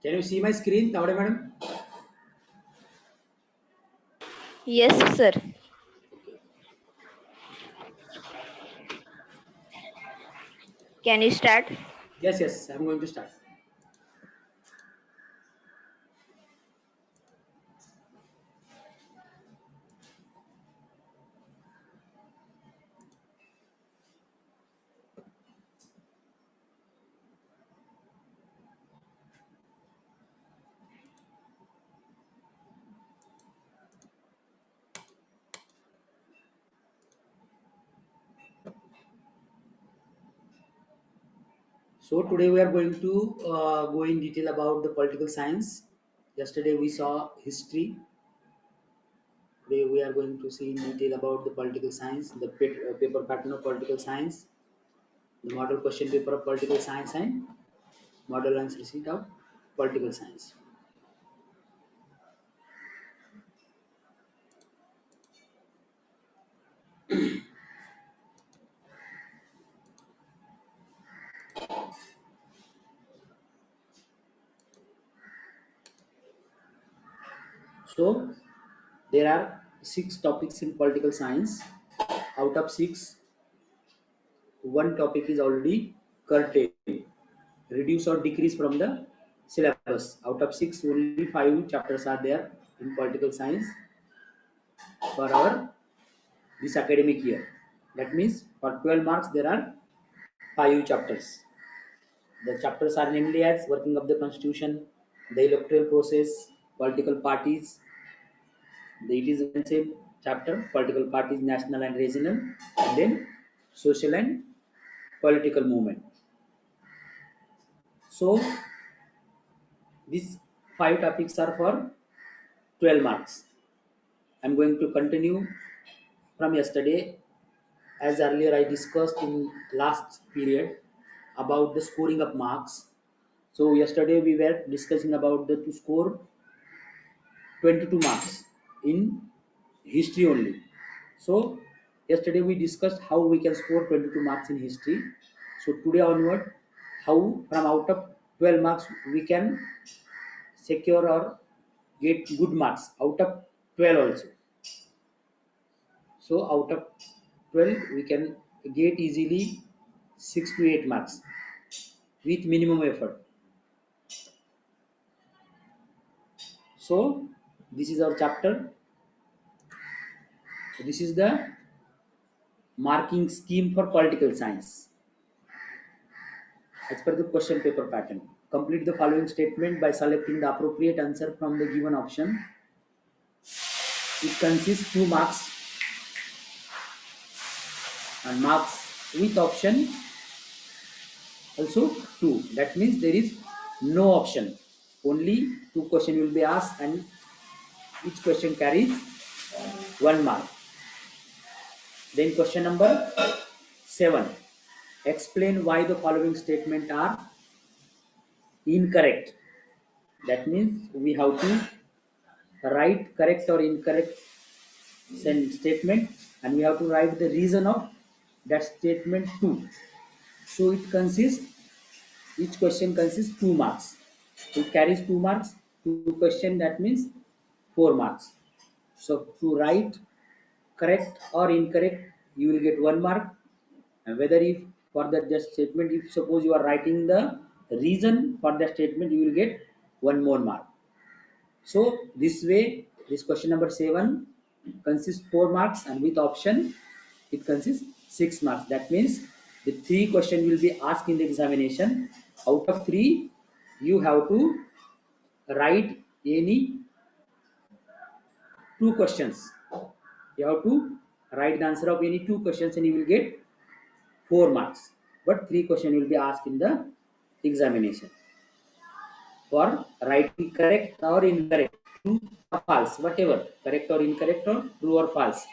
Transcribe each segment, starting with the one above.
Can you see my screen, Tavade madam? Yes, sir. Can you start? Yes, yes, I'm going to start. So today we are going to go in detail about the political science. Yesterday we saw history. Today we are going to see in detail about the political science, the paper pattern of political science, the model question paper of political science, and model answer sheet of political science. So there are six topics in political science. Out of six, one topic is already curtailed, reduce or decrease from the syllabus. Out of six, only five chapters are there in political science for our this academic year. That means for 12 marks there are five chapters. The chapters are namely as working of the constitution, the electoral process, political parties. It is the same chapter, political parties, national and regional, and then social and political movement. So these five topics are for 12 marks. I'm going to continue from yesterday. As earlier I discussed in last period about the scoring of marks. So yesterday we were discussing about the to score 22 marks in history only. So yesterday we discussed how we can score 22 marks in history. So today onward, how from out of 12 marks we can secure or get good marks out of 12 also. So out of 12 we can get easily 6 to 8 marks with minimum effort. So this is our chapter. This is the marking scheme for political science as per the question paper pattern. Complete the following statement by selecting the appropriate answer from the given option. It consists 2 marks and marks with option also 2. That means there is no option. Only 2 questions will be asked and each question carries 1 mark. Then question number 7. Explain why the following statement are incorrect. That means we have to write correct or incorrect statement and we have to write the reason of that statement too. So it consists, each question consists 2 marks. It carries 2 marks, 2 question that means 4 marks. So to write correct or incorrect, you will get 1 mark. And whether if for that just statement, if suppose you are writing the reason for the statement, you will get 1 more mark. So this way, this question number 7 consists 4 marks and with option it consists 6 marks. That means the 3 question will be asked in the examination. Out of 3, you have to write any 2 questions. You have to write the answer of any 2 questions and you will get 4 marks. But 3 question will be asked in the examination. For writing correct or incorrect, true or false, whatever, correct or incorrect or true or false.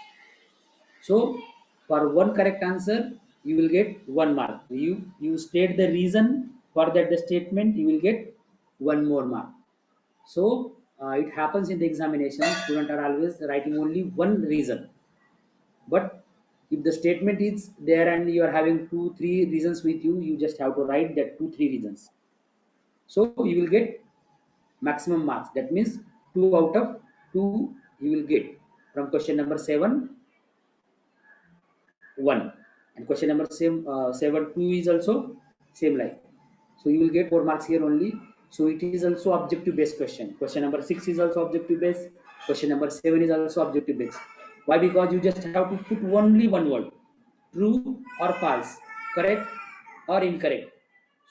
So for one correct answer, you will get 1 mark. You state the reason for that the statement, you will get 1 more mark. So it happens in the examination. Students are always writing only one reason. But if the statement is there and you are having 2 3 reasons with you, you just have to write that 2 3 reasons. So you will get maximum marks. That means 2 out of 2 you will get from question number 7 1, and question number 7 2 is also same like. So you will get 4 marks here only. So it is also objective based question. Question number 6 is also objective based. Question number 7 is also objective based. Why? Because you just have to put only one word, true or false, correct or incorrect.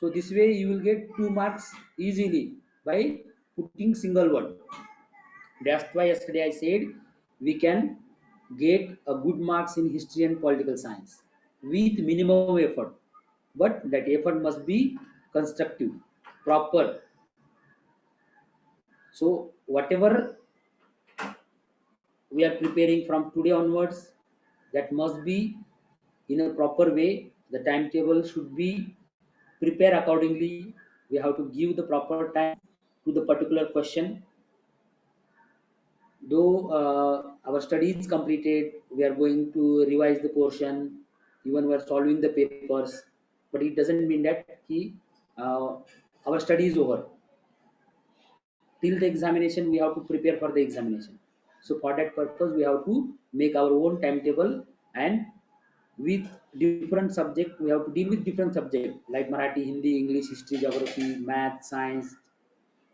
So this way you will get 2 marks easily by putting single word. That's why yesterday I said we can get a good marks in history and political science with minimum effort. But that effort must be constructive, proper. So whatever we are preparing from today onwards, that must be in a proper way. The timetable should be prepared accordingly. We have to give the proper time to the particular question. Though our study is completed, we are going to revise the portion, even we are solving the papers, but it doesn't mean that uh, our study is over. Till the examination, we have to prepare for the examination. So for that purpose, we have to make our own timetable, and with different subject, we have to deal with different subject like Marathi, Hindi, English, history, geography, math, science,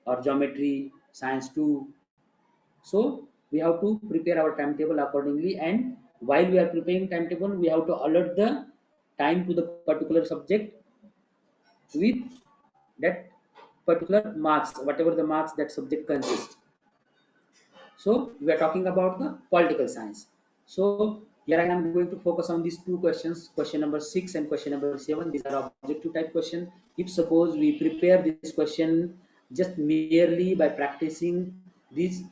or geometry, science too. So we have to prepare our timetable accordingly, and while we are preparing timetable, we have to allot the time to the particular subject with that particular marks, whatever the marks that subject consists. So we are talking about the political science. So here I am going to focus on these two questions, question number 6 and question number 7. These are objective type question. If suppose we prepare this question just merely by practicing these,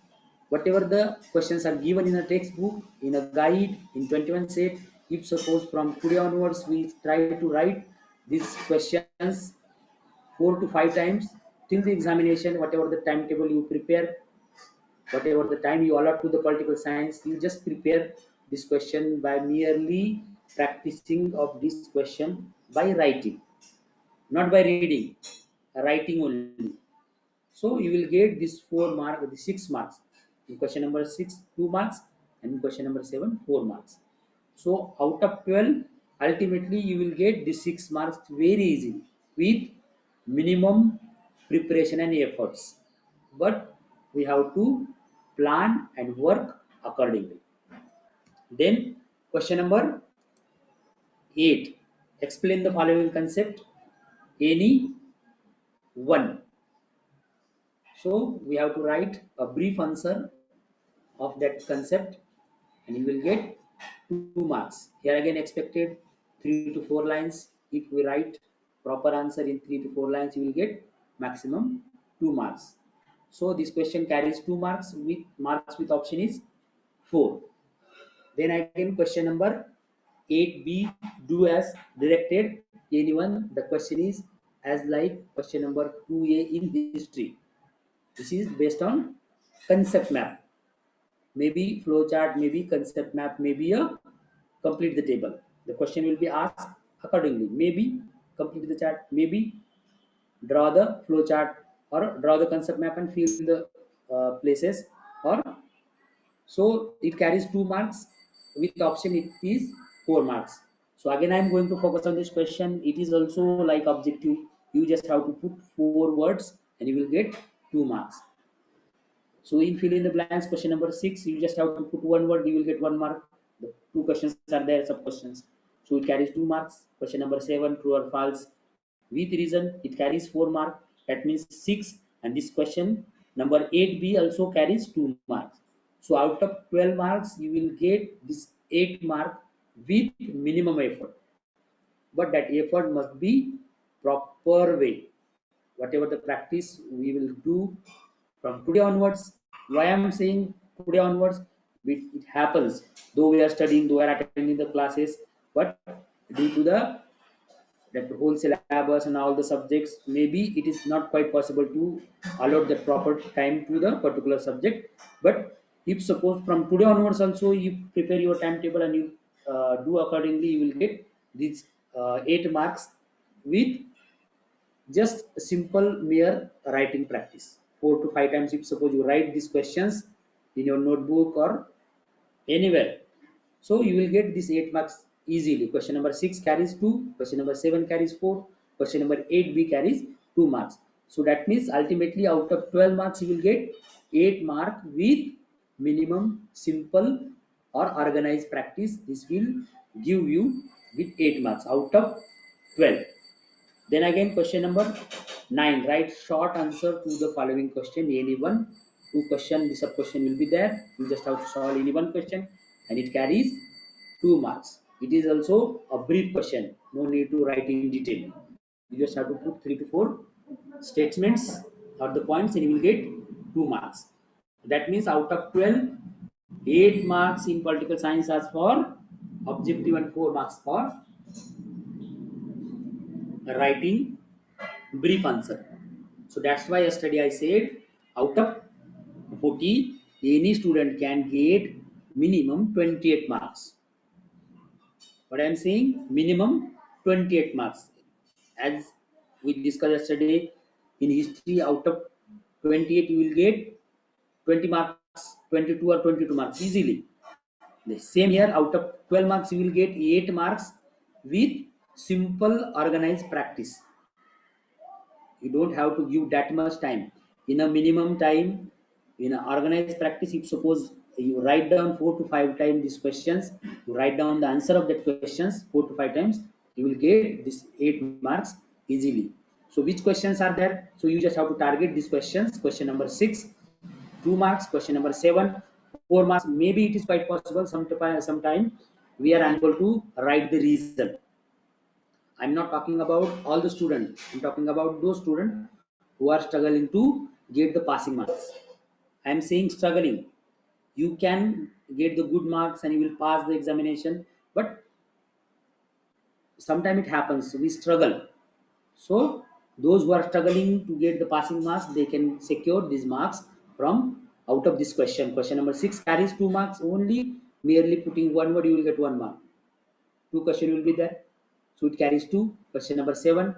whatever the questions are given in a textbook, in a guide, in 21 set, if suppose from today onwards we try to write these questions 4 to 5 times till the examination, whatever the timetable you prepare, whatever the time you allot to the political science, you just prepare this question by merely practicing of this question by writing, not by reading, writing only. So you will get this 4 mark, the 6 marks. In question number 6, 2 marks, and in question number 7, 4 marks. So out of 12, ultimately you will get the 6 marks very easily with minimum preparation and efforts. But we have to plan and work accordingly. Then question number 8. Explain the following concept. Any one. So we have to write a brief answer of that concept, and you will get 2 marks. Here again expected 3 to 4 lines. If we write proper answer in 3 to 4 lines, you will get maximum 2 marks. So this question carries 2 marks, with marks with option is 4. Then again question number 8b, do as directed. Anyone, the question is as like question number 2a in history. This is based on concept map, maybe flowchart, maybe concept map, maybe a complete the table. The question will be asked accordingly. Maybe complete the chart, maybe draw the flowchart, or draw the concept map and fill the places. Or so it carries 2 marks. With option, it is 4 marks. So again, I am going to focus on this question. It is also like objective. You just have to put 4 words, and you will get 2 marks. So in fill in the blanks, question number 6, you just have to put one word, you will get 1 mark. The two questions are there, sub questions. So it carries 2 marks. Question number 7, true or false. With reason, it carries 4 mark. That means 6. And this question number 8b also carries 2 marks. So out of 12 marks, you will get this 8 mark with minimum effort. But that effort must be proper way. Whatever the practice we will do from today onwards. Why I'm saying today onwards? It happens though we are studying, though we are attending the classes, but due to the that whole syllabus and all the subjects, maybe it is not quite possible to allot the proper time to the particular subject. But if suppose from today onwards also you prepare your timetable and you do accordingly, you will get these 8 marks with just a simple mere writing practice. 4 to 5 times. If suppose you write these questions in your notebook or anywhere, so you will get this 8 marks easily. Question number 6 carries 2, question number 7 carries 4, question number 8b carries 2 marks. So that means ultimately out of 12 marks you will get 8 mark with minimum simple or organized practice. This will give you with 8 marks out of 12. Then again question number 9, write short answer to the following question. Any one, two question, the sub question will be there. You just have to solve any one question and it carries 2 marks. It is also a brief question, no need to write in detail. You just have to put 3 to 4 statements or the points and you will get 2 marks. That means out of 12, 8 marks in political science as for objective and 4 marks for writing brief answer. So that's why yesterday I said out of 40, any student can get minimum 28 marks. What I am saying, minimum 28 marks. As we discussed yesterday, in history, out of 28, you will get 20 marks, 22 or 22 marks easily. The same here, out of 12 marks, you will get 8 marks with simple organized practice. You don't have to give that much time. In a minimum time, in an organized practice, if suppose you write down 4 to 5 times these questions, you write down the answer of that questions 4 to 5 times, you will get this 8 marks easily. So which questions are there? So you just have to target these questions. Question number 6, 2 marks. Question number 7, 4 marks. Maybe it is quite possible sometime we are unable to write the reason. I'm not talking about all the students. I'm talking about those students who are struggling to get the passing marks. I'm saying struggling. You can get the good marks and you will pass the examination, but sometimes it happens. We struggle. So those who are struggling to get the passing marks, they can secure these marks from out of this question. Question number 6 carries 2 marks only. Merely putting one word, you will get 1 mark. 2 question will be there. So it carries 2. Question number 7,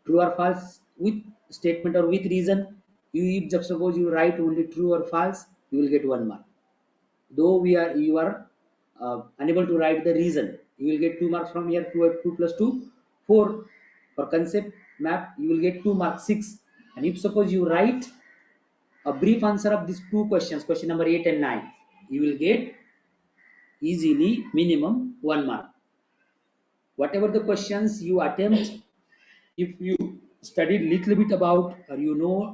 true or false with statement or with reason. You if just suppose you write only true or false, you will get 1 mark. Though you are unable to write the reason, you will get 2 marks from here. 2 plus 2, 4. For concept map, you will get 2 marks, 6. And if suppose you write a brief answer of these 2 questions, question number 8 and 9, you will get easily minimum 1 mark. Whatever the questions you attempt, if you studied little bit about or you know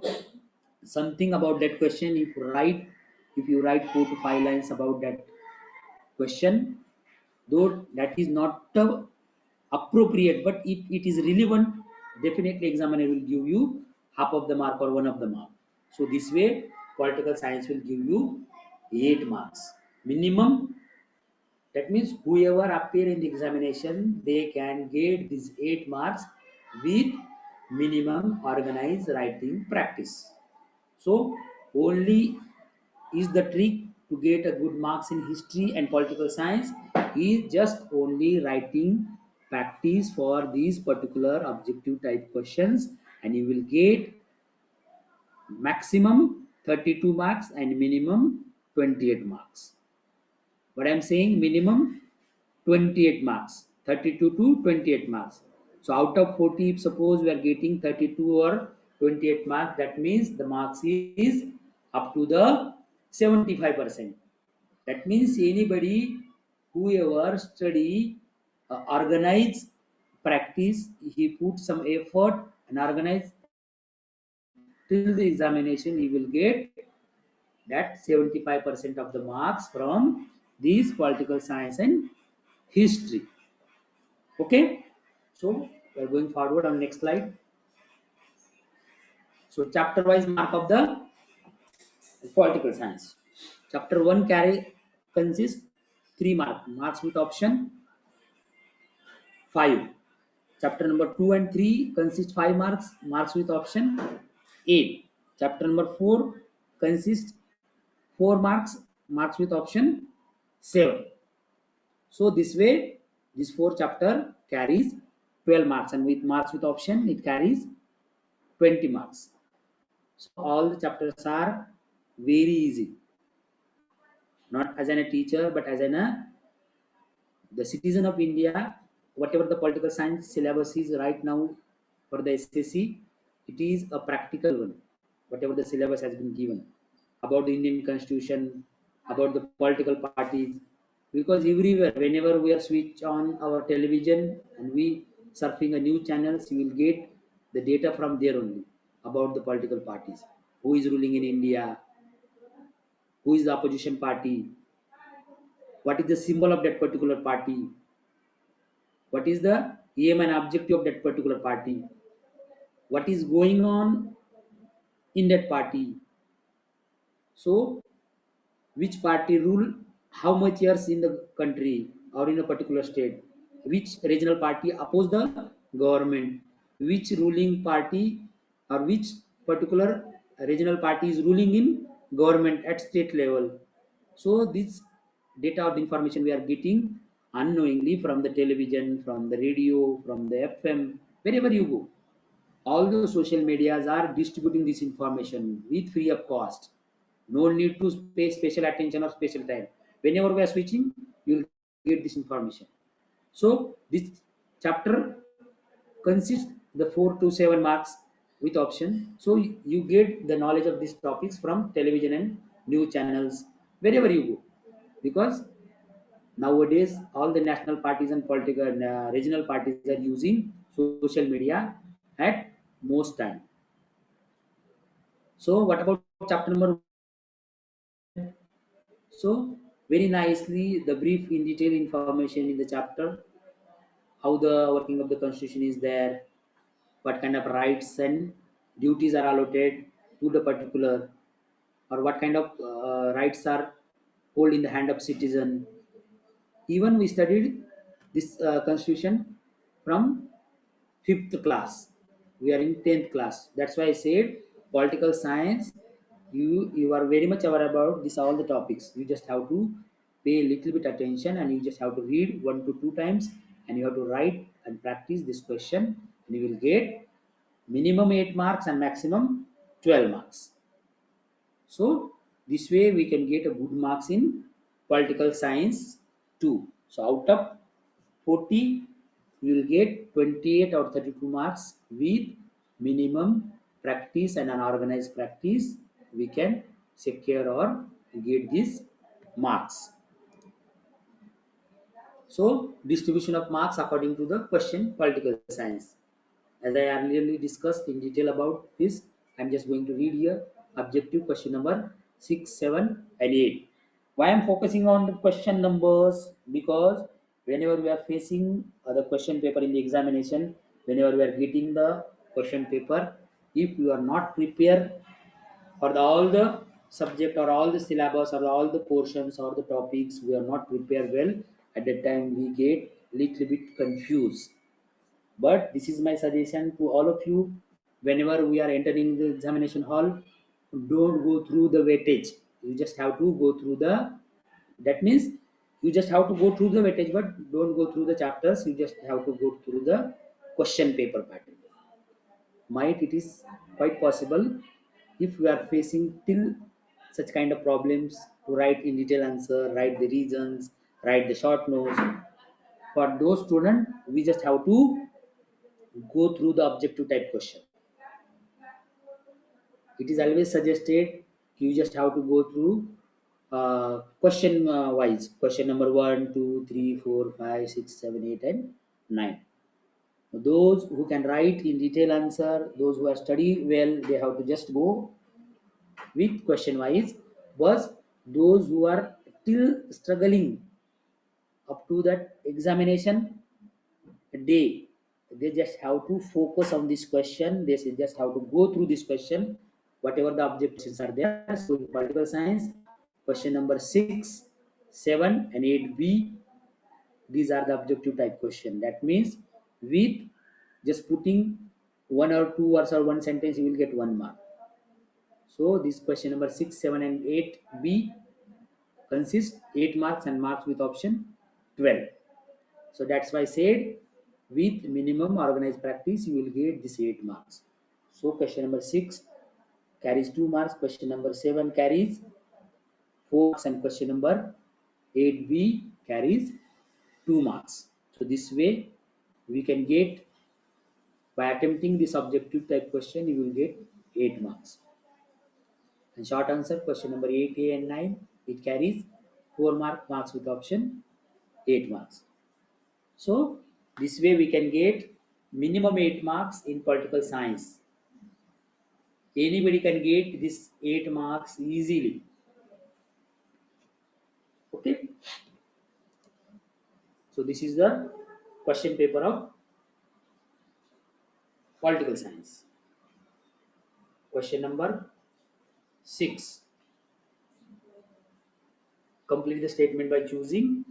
something about that question, if you write 4 to 5 lines about that question, though that is not appropriate, but if it is relevant, definitely examiner will give you half of the mark or 1 of the mark. So this way political science will give you 8 marks minimum. That means whoever appear in the examination, they can get these 8 marks with minimum organized writing practice. So only is the trick to get a good marks in history and political science is just only writing practice for these particular objective type questions, and you will get maximum 32 marks and minimum 28 marks. What I'm saying, minimum 28 marks, 32 to 28 marks. So out of 40, if suppose we are getting 32 or 28 marks, that means the marks is up to the 75%. That means anybody whoever study organize practice, he put some effort and organize till the examination, he will get that 75% of the marks from these political science and history. Okay, so we're going forward on next slide. So chapter wise mark of the political science. Chapter 1 carry consists 3 marks with option 5. Chapter number 2 and 3 consist 5 marks with option 8. Chapter number 4 consists 4 marks with option 7. So this way, this 4 chapter carries 12 marks, and with marks with option, it carries 20 marks. So all the chapters are very easy, not as a teacher, but as the citizen of India. Whatever the political science syllabus is right now for the SSC, it is a practical one. Whatever the syllabus has been given about the Indian Constitution, about the political parties, because everywhere, whenever we are switch on our television and we surfing a new channels, you will get the data from there only about the political parties, who is ruling in India, who is the opposition party, what is the symbol of that particular party, what is the aim and objective of that particular party, what is going on in that party. So which party rule how much years in the country or in a particular state, which regional party oppose the government, which ruling party or which particular regional party is ruling in government at state level. So this data or the information we are getting unknowingly from the television, from the radio, from the FM, wherever you go. All the social medias are distributing this information with free of cost. No need to pay special attention or special time. Whenever we are switching, you will get this information. So this chapter consists the 4 to 7 marks with option. So you get the knowledge of these topics from television and news channels wherever you go, because nowadays all the national parties and political regional parties are using social media at most time. So what about chapter number? So very nicely the brief in detail information in the chapter, how the working of the constitution is there, what kind of rights and duties are allotted to the particular, or what kind of rights are hold in the hand of citizen. Even we studied this constitution from fifth class. We are in 10th class. That's why I said political science. You are very much aware about this all the topics. You just have to pay a little bit attention and you just have to read 1 to 2 times and you have to write and practice this question and you will get minimum 8 marks and maximum 12 marks. So this way we can get a good marks in political science too. So out of 40, you will get 28 or 32 marks with minimum practice and unorganized practice. We can secure or get these marks. So distribution of marks according to the question political science. As I earlier discussed in detail about this, I'm just going to read here objective question number 6, 7, and 8. Why I'm focusing on the question numbers? Because whenever we are facing the question paper in the examination, whenever we are getting the question paper, if you are not prepared for all the subject or all the syllabus or all the portions or the topics, we are not prepared well, at that time we get little bit confused. But this is my suggestion to all of you. Whenever we are entering the examination hall, don't go through the weightage. You just have to go through the, that means you just have to go through the weightage, but don't go through the chapters. You just have to go through the question paper pattern. Might it is quite possible if we are facing till such kind of problems to write in detail answer, write the reasons, write the short notes. For those students, we just have to go through the objective type question. It is always suggested you just have to go through question wise, question number 1, 2, 3, 4, 5, 6, 7, 8, and 9. Those who can write in detail answer, those who are study well, they have to just go with question wise. But those who are still struggling up to that examination day, they just have to focus on this question. They just have to go through this question, whatever the objectives are there. So in political science, question number 6, 7, and 8b, these are the objective type question. That means with just putting 1 or 2 words or one sentence, you will get 1 mark. So this question number 6, 7, and 8b consists 8 marks and marks with option 12. So that's why I said with minimum organized practice, you will get this 8 marks. So question number 6 carries 2 marks, question number 7 carries 4 marks, and question number 8b carries 2 marks. So this way we can get, by attempting this objective type question, you will get 8 marks. And short answer, question number 8a and 9, it carries 4 marks with option 8 marks. So this way we can get minimum 8 marks in political science. Anybody can get this 8 marks easily. Okay. So this is the question paper of political science. Question number 6. Complete the statement by choosing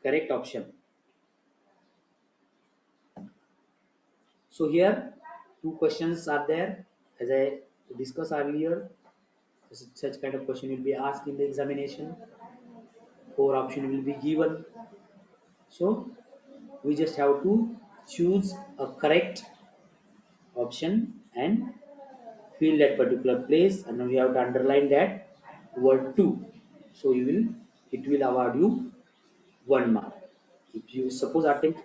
correct option. So here 2 questions are there. As I discussed earlier, such kind of question will be asked in the examination. 4 options will be given. So we just have to choose a correct option and fill that particular place, and we have to underline that word 2. So it will award you 1 mark. If you suppose attempt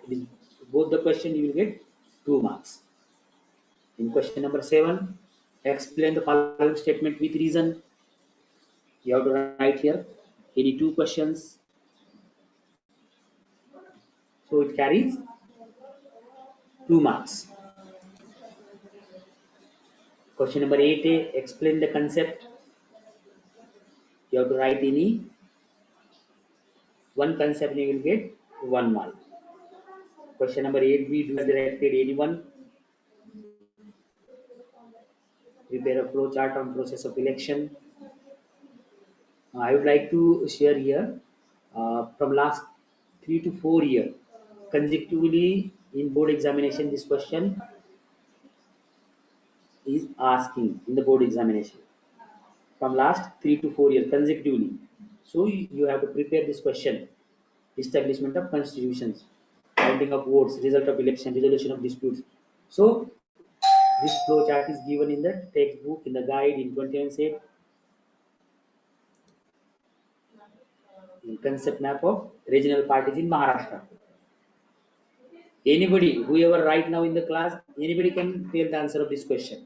both the question, you will get 2 marks. In question number 7, explain the following statement with reason. You have to write here any 2 questions. So it carries 2 marks. Question number 8a, explain the concept. You have to write any one concept, you will get 1 mark. Question number 8b, do you directed anyone? Prepare a flow chart on process of election. I would like to share here from last 3 to 4 years consecutively in board examination, this question is asking in the board examination from last 3 to 4 years consecutively. So you have to prepare this question: establishment of constitutions, counting of votes, result of election, resolution of disputes. So this flow chart is given in the textbook, in the guide, in 21 set, in concept map of regional parties in Maharashtra. Anybody, whoever right now in the class, anybody can tell the answer of this question.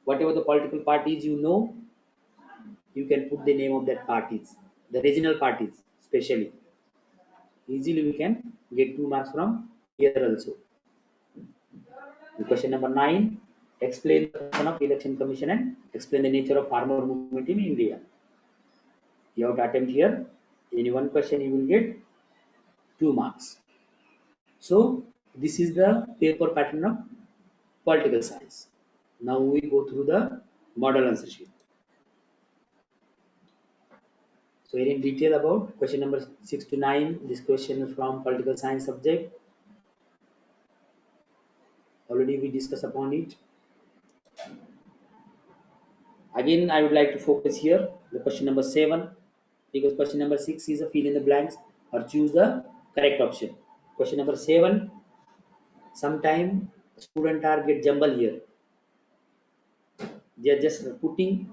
Whatever the political parties you know, you can put the name of that parties, the regional parties especially. Easily we can get 2 marks from here also. Question number 9, explain the function of election commission and explain the nature of farmer movement in India. You have to attempt here. Any one question you will get 2 marks. So this is the paper pattern of political science. Now we go through the model answer sheet. So in detail about question number 6 to 9, this question is from political science subject. Already we discussed upon it. Again, I would like to focus here the question number 7, because question number 6 is a fill in the blanks or choose the correct option. Question number 7, sometime student are get jumble here. They are just putting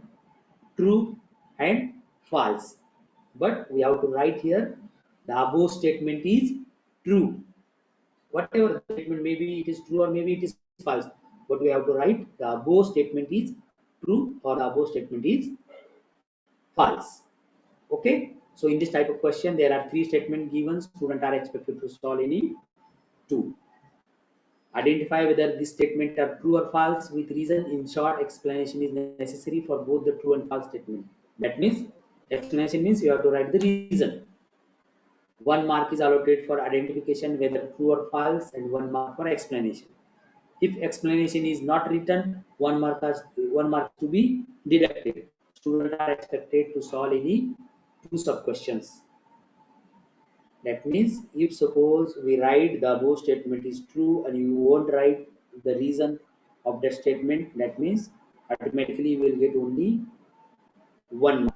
true and false, but we have to write here the above statement is true. Whatever the statement, maybe it is true or maybe it is false, but we have to write the above statement is true or the above statement is false. Okay, so in this type of question there are 3 statements given. Students are expected to solve any 2. Identify whether these statements are true or false with reason. In short, explanation is necessary for both the true and false statement. That means explanation means you have to write the reason. 1 mark is allocated for identification whether true or false, and 1 mark for explanation. If explanation is not written, 1 mark to be deducted. Students are expected to solve any 2 sub questions. That means if suppose we write the above statement is true and you won't write the reason of that statement, that means automatically you will get only 1 mark.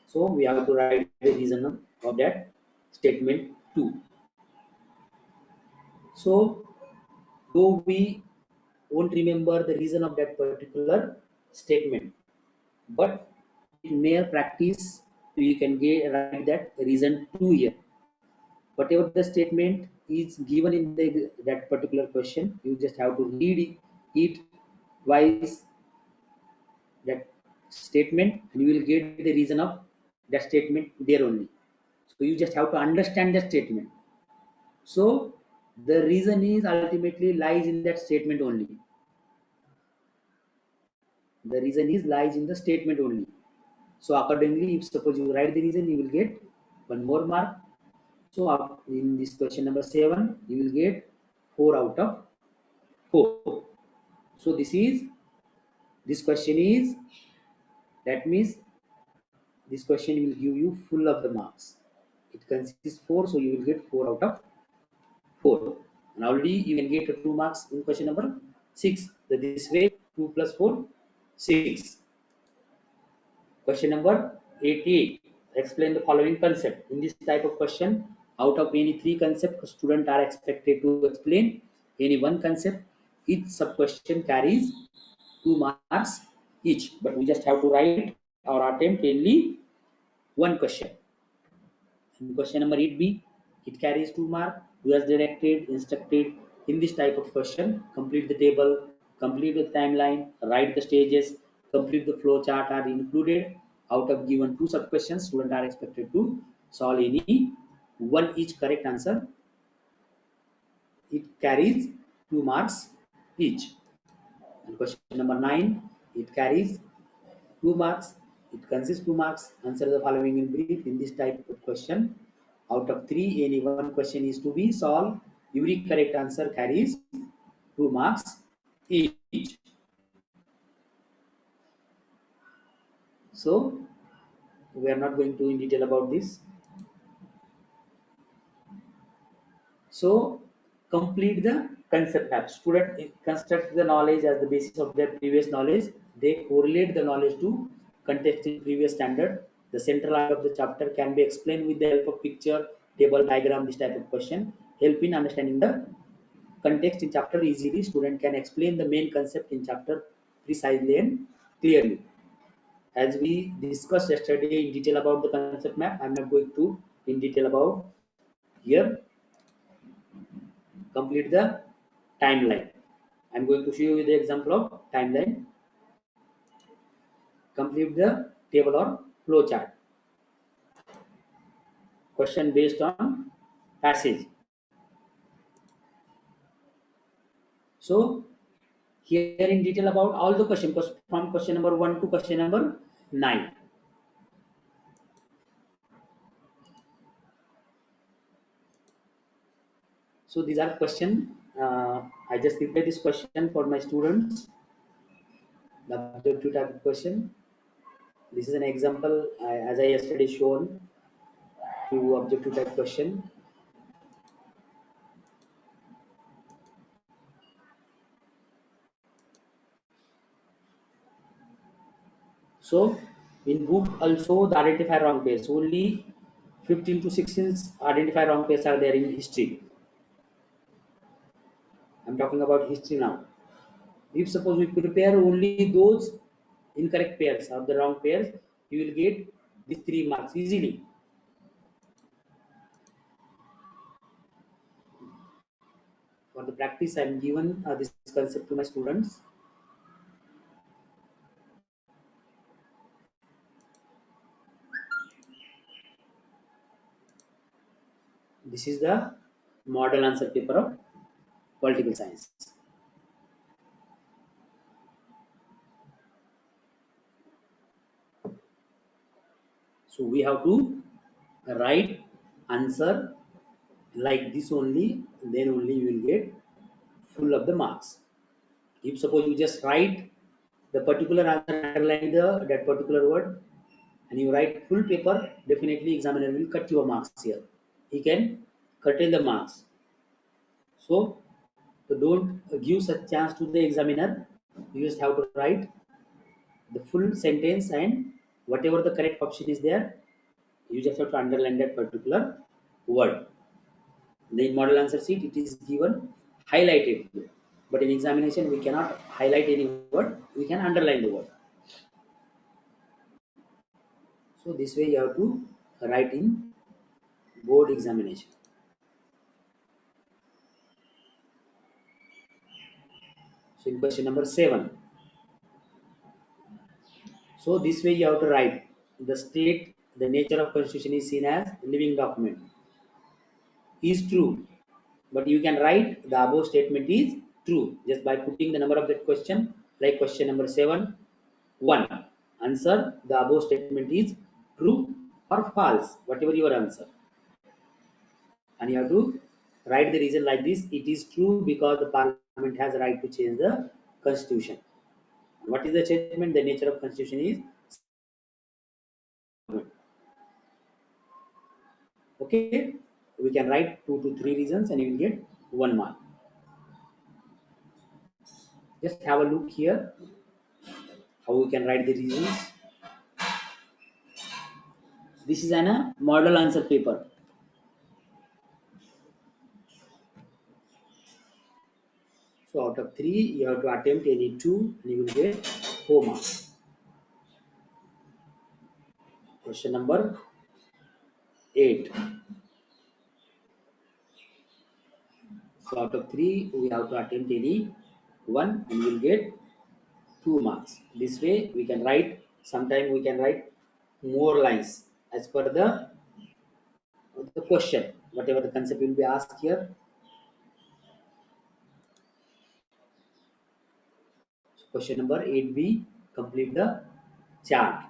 So we have to write the reason of that statement too. So though we won't remember the reason of that particular statement, but in mere practice you can get write that reason 2 here. Whatever the statement is given in that particular question, you just have to read it twice, that statement, and you will get the reason of that statement there only. So you just have to understand the statement. So the reason is ultimately lies in that statement only. The reason is lies in the statement only. So accordingly, if suppose you write the reason, you will get one more mark. So in this question number 7, you will get 4 out of 4. So this question is, that means this question will give you full of the marks. It consists 4, so you will get 4 out of 4. And already you can get 2 marks in question number 6. That this way 2 plus 4, 6. Question number 88. Explain the following concept. In this type of question, out of any 3 concepts, students are expected to explain any one concept. Each sub question carries 2 marks each, but we just have to write or attempt only one question. In question number 8b, it carries 2 marks. Do as directed, instructed. In this type of question, complete the table, complete the timeline, write the stages, complete the flow chart are included. Out of given 2 sub questions, students are expected to solve any one each correct answer. It carries 2 marks each. And question number 9, it carries 2 marks. It consists 2 marks. Answer the following in brief. In this type of question, out of 3, any one question is to be solved. Every correct answer carries 2 marks each. So we are not going to in detail about this. So complete the concept map. Student construct the knowledge as the basis of their previous knowledge. They correlate the knowledge to context in previous standard. The central line of the chapter can be explained with the help of picture, table, diagram, this type of question. Help in understanding the context in chapter easily. Student can explain the main concept in chapter precisely and clearly. As we discussed yesterday in detail about the concept map, I'm not going to in detail about here. Complete the timeline. I'm going to show you the example of timeline. Complete the table or flow chart. Question based on passage. So here in detail about all the question from question number 1 to question number 9. So these are question. I just prepared this question for my students. The objective type of question. This is an example as I yesterday shown to objective type question. So in book also the identify wrong pairs. Only 15 to 16 identify wrong pairs are there in history. I'm talking about history now. If suppose we prepare only those incorrect pairs or the wrong pairs, you will get these 3 marks easily. For the practice, I am given this concept to my students. This is the model answer paper of political science. So we have to write answer like this only, then only you will get full of the marks. If suppose you just write the particular answer, underline that particular word, and you write full paper, definitely examiner will cut your marks here. He can curtail the marks. So don't give such chance to the examiner. You just have to write the full sentence, and whatever the correct option is there, you just have to underline that particular word. The model answer sheet, it is given highlighted. But in examination, we cannot highlight any word, we can underline the word. So this way you have to write in board examination. So in question number 7, so this way you have to write the state, the nature of constitution is seen as living document is true. But you can write the above statement is true just by putting the number of that question, like question number 7, 1. Answer the above statement is true or false, whatever your answer. And you have to write the reason like this: it is true because the parliament has a right to change the constitution. What is the statement? The nature of constitution is okay. We can write 2 to 3 reasons and you will get 1 mark. Just have a look here how we can write the reasons. This is an a model answer paper. So out of 3, you have to attempt any 2 and you will get 4 marks. Question number 8. So out of 3, we have to attempt any 1 and we will get 2 marks. This way we can write, sometime we can write more lines as per the question, whatever the concept will be asked here. Question number 8b, complete the chart.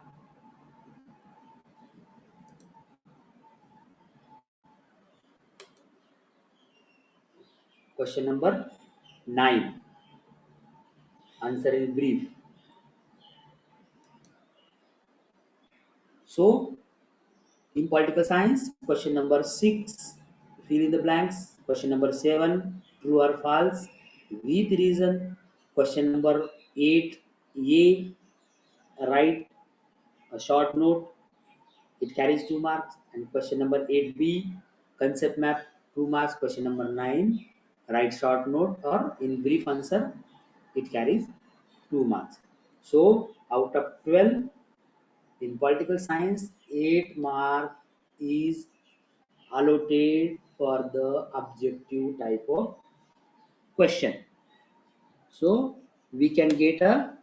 Question number 9, answer in brief. So in political science, question number 6, fill in the blanks. Question number 7, true or false, with reason. Question number 8, A, write a short note, it carries 2 marks. And question number 8b, concept map, 2 marks. Question number 9, write short note or in brief answer, it carries 2 marks. So out of 12, in political science, 8 mark is allotted for the objective type of question. So we can get a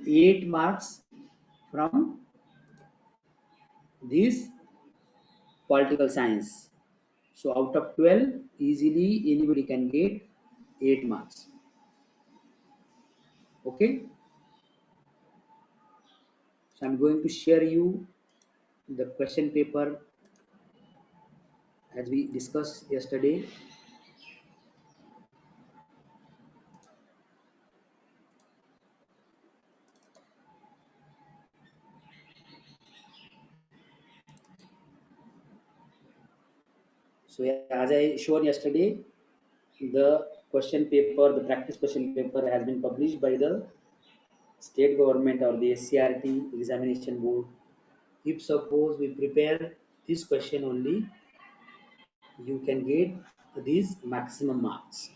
8 marks from this political science. So out of 12, easily anybody can get 8 marks. Okay. So I'm going to share you the question paper as we discussed yesterday. So as I showed yesterday, the question paper, the practice question paper has been published by the state government or the SCRT examination board. If suppose we prepare this question only, you can get these maximum marks.